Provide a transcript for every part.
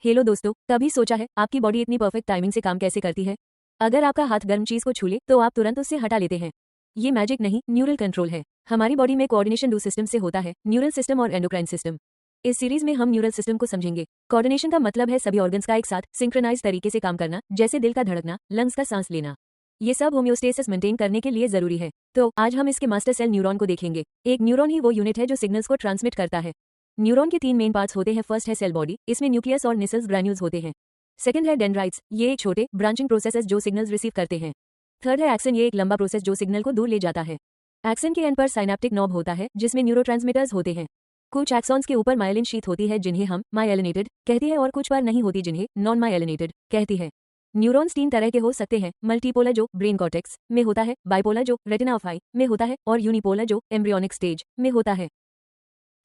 Hello दोस्तों, कभी सोचा है आपकी बॉडी इतनी परफेक्ट टाइमिंग से काम कैसे करती है? अगर आपका हाथ गर्म चीज को छू ले तो आप तुरंत उससे हटा लेते हैं। ये मैजिक नहीं, न्यूरल कंट्रोल है। हमारी बॉडी में कोऑर्डिनेशन दो सिस्टम से होता है, न्यूरल सिस्टम और एंडोक्राइन सिस्टम। इस सीरीज में हम न्यूरल सिस्टम को समझेंगे। कोऑर्डिनेशन का मतलब है सभी ऑर्गन्स का एक साथ सिंक्रोनाइज तरीके से काम करना, जैसे दिल का धड़कना, लंग्स का सांस लेना। ये सब होम्योस्टेसिस मेंटेन करने के लिए जरूरी है। तो आज हम इसके मास्टर सेल न्यूरॉन को देखेंगे। एक न्यूरॉन ही वो यूनिट है जो सिग्नल्स को ट्रांसमिट करता है। न्यूरॉन के तीन मेन पार्ट्स होते हैं। फर्स्ट है सेल बॉडी, इसमें न्यूक्लियस और निसल्स ग्रैन्यूल्स होते हैं। सेकंड है डेंड्राइट्स, ये एक छोटे ब्रांचिंग प्रोसेसेस जो सिग्नल्स रिसीव करते हैं। थर्ड है एक्सन, ये एक लंबा प्रोसेस जो सिग्नल को दूर ले जाता है। एक्सन के एंड पर साइनेप्टिक नॉब होता है जिसमें न्यूरोट्रांसमीटर्स होते हैं। कुछ एक्सॉन्स के ऊपर माइलिन शीथ होती है जिन्हें हम माइलिनेटेड कहते हैं और कुछ पर नहीं होती जिन्हें नॉन माइलिनेटेड कहती है। न्यूरॉन्स तीन तरह के हो सकते हैं, मल्टीपोलर जो ब्रेन कॉर्टेक्स में होता है, बाइपोलर जो रेटिना ऑफ आई में होता है और यूनिपोलर जो एम्ब्रियोनिक स्टेज में होता है।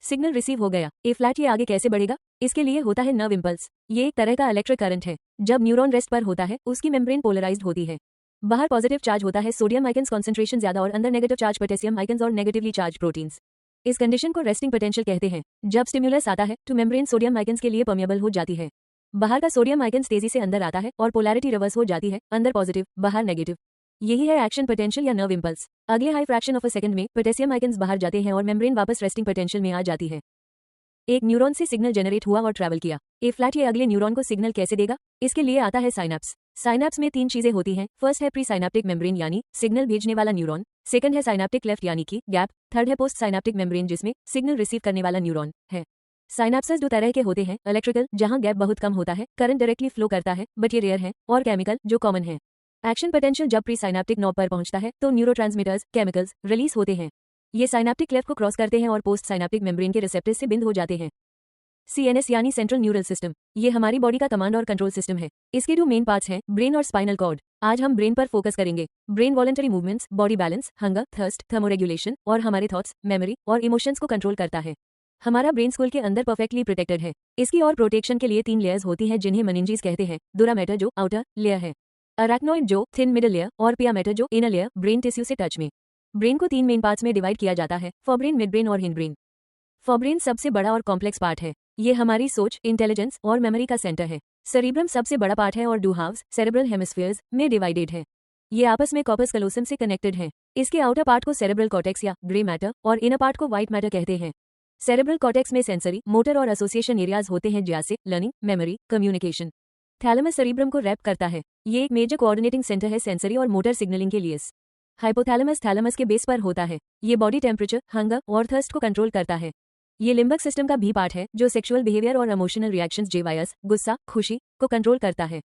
सिग्नल रिसीव हो गया, ए फ्लैट ये आगे कैसे बढ़ेगा? इसके लिए होता है नर्व इंपल्स। ये एक तरह का इलेक्ट्रिक करंट है। जब न्यूरॉन रेस्ट पर होता है उसकी मेम्ब्रेन पोलराइज्ड होती है। बाहर पॉजिटिव चार्ज होता है, सोडियम आइकन्स कॉन्सेंट्रेशन ज्यादा, और अंदर नेगेटिव चार्ज पोटेशियम आइकन्स और नेगेटिवली चार्ज प्रोटीन्स। इस कंडीशन को रेस्टिंग पोटेंशियल कहते हैं। जब स्टिमुलस आता है तो मेम्ब्रेन सोडियम आइकन्स के लिए परमिएबल हो जाती है। बाहर का सोडियम आइकन्स तेजी से अंदर आता है और पोलैरिटी रिवर्स हो जाती है, अंदर पॉजिटिव बाहर नेगेटिव। यही है एक्शन पोटेंशियल या नर्व इंपल्स। अगले high fraction of a second में पोटेशियम आइकन्स बाहर जाते हैं और मेम्ब्रेन वापस रेस्टिंग पोटेंशियल में आ जाती है। एक न्यूरॉन से सिग्नल जनरेट हुआ और ट्रैवल किया। ए फ्लैट ये अगले न्यूरॉन को सिग्नल कैसे देगा? इसके लिए आता है साइनैप्स। साइनैप्स में तीन चीजें होती हैं। फर्स्ट है प्री साइनैप्टिक मेम्ब्रेन यानी सिग्नल भेजने वाला न्यूरॉन। सेकंड है साइनैप्टिक लेफ्ट यानी कि गैप। थर्ड है पोस्ट साइनैप्टिक मेम्ब्रेन जिसमें सिग्नल रिसीव करने वाला न्यूरॉन है। साइनैप्सेस दो तरह के होते हैं, इलेक्ट्रिकल जहां गैप बहुत कम होता है, करंट डायरेक्टली फ्लो करता है बट ये रेयर है, और केमिकल जो कॉमन है। एक्शन पोटेंशियल जब प्री साइनैप्टिक नॉब पर पहुंचता है तो न्यूरोट्रांसमीटर्स केमिकल्स रिलीज होते हैं। ये साइनैप्टिक क्लेफ्ट को क्रॉस करते हैं और पोस्ट साइनैप्टिक मेम्ब्रेन के रिसेप्टर्स से बिंद हो जाते हैं। CNS यानी सेंट्रल न्यूरल सिस्टम, ये हमारी बॉडी का कमांड और कंट्रोल सिस्टम है। इसके दो मेन पार्ट्स हैं, ब्रेन और स्पाइनल कॉर्ड। आज हम ब्रेन पर फोकस करेंगे। Brain voluntary movements, body balance, hunger, thirst, thermoregulation और हमारे थॉट्स, मेमोरी और इमोशंस को कंट्रोल करता है। हमारा ब्रेन स्कुल के अंदर परफेक्टली प्रोटेक्टेड है। इसकी और प्रोटेक्शन के लिए तीन लेयर्स होती हैं जिन्हें मेनिंजेस कहते हैं। दुरा मैटर जो आउटर लेयर है, अराक्नोइड जो थिन मिडल लेयर और पिया मैटर जो इनर लेयर ब्रेन टिश्यू से टच में। ब्रेन को तीन मेन पार्ट्स में डिवाइड किया जाता है, फोरब्रेन, मिडब्रेन और हिंडब्रेन। फोरब्रेन सबसे बड़ा और कॉम्प्लेक्स पार्ट है। ये हमारी सोच, इंटेलिजेंस और मेमोरी का सेंटर है। सेरिब्रम सबसे बड़ा पार्ट है और टू हाफ्स सेरेब्रल हेमिस्फीयर्स में डिवाइडेड है। ये आपस में कॉर्पस कलोसम से कनेक्टेड है। इसके आउटर पार्ट को सेरेब्रल कॉर्टेक्स या ग्रे मैटर और इनर पार्ट को व्हाइट मैटर कहते हैं। सेरेब्रल कॉर्टेक्स में सेंसरी, मोटर और एसोसिएशन एरियाज होते हैं जैसे learning, memory, communication. Thalamus cerebrum को रैप करता है। ये एक मेजर कोऑर्डिनेटिंग सेंटर है सेंसरी और मोटर सिग्नलिंग के लिए। हाइपोथैलेमस थैलेमस के बेस पर होता है। ये बॉडी टेम्परेचर, हंगर और थर्स्ट को कंट्रोल करता है। ये लिम्बक सिस्टम का भी पार्ट है जो सेक्सुअल बिहेवियर और इमोशनल रिएक्शंस जेवायस, गुस्सा, खुशी को कंट्रोल करता है।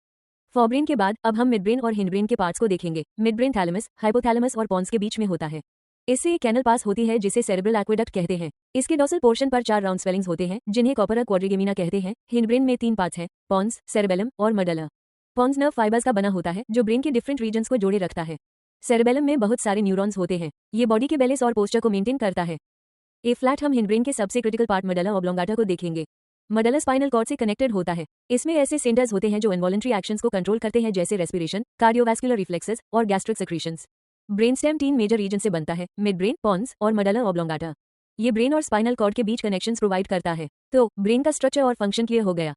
फोरब्रेन के बाद अब हम मिडब्रेन और हिंडब्रेन के पार्ट्स को देखेंगे। मिडब्रेन थैलेमस, हाइपोथैलेमस और पॉन्स के बीच में होता है। इससे एक कैनल पास होती है जिसे सेरेब्रल एक्वेडक्ट कहते हैं। इसके डोर्सल पोर्शन पर 4 राउंड स्वेलिंग्स होते हैं जिन्हें कॉर्पोरा क्वाड्रिगेमिना कहते हैं। हिंडब्रेन में 3 पार्ट्स हैं, पॉन्स, सेरेबेलम और मडला। पॉन्स नर्व फाइबर्स का बना होता है जो ब्रेन के डिफरेंट रीजन्स को जोड़े रखता है। सेरेबेलम में बहुत सारे न्यूरॉन्स होते हैं। ये बॉडी के बैलेंस और पोस्चर को मेंटेन करता है। ए फ्लैट हम हिंडब्रेन के सबसे क्रिटिकल पार्ट मडला ऑब्लोंगाटा को देखेंगे। मडला स्पाइनल कॉर्ड से कनेक्टेड होता है। इसमें ऐसे सेंटर्स होते हैं जो इनवॉलंटरी एक्शंस को कंट्रोल करते हैं जैसे रेस्पिरेशन, कार्डियोवास्कुलर रिफ्लेक्सेस और gastric secretions. Brain stem 3 major region से बनता है, मिडब्रेन, पॉन्स और मडला ऑब्लोंगाटा। ये ब्रेन और स्पाइनल कॉर्ड के बीच कनेक्शंस प्रोवाइड करता है। तो ब्रेन का स्ट्रक्चर और फंक्शन क्लियर हो गया।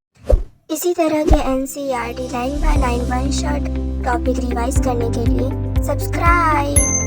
इसी तरह के NCERT line by line one shot topic revise करने के लिए सब्सक्राइब।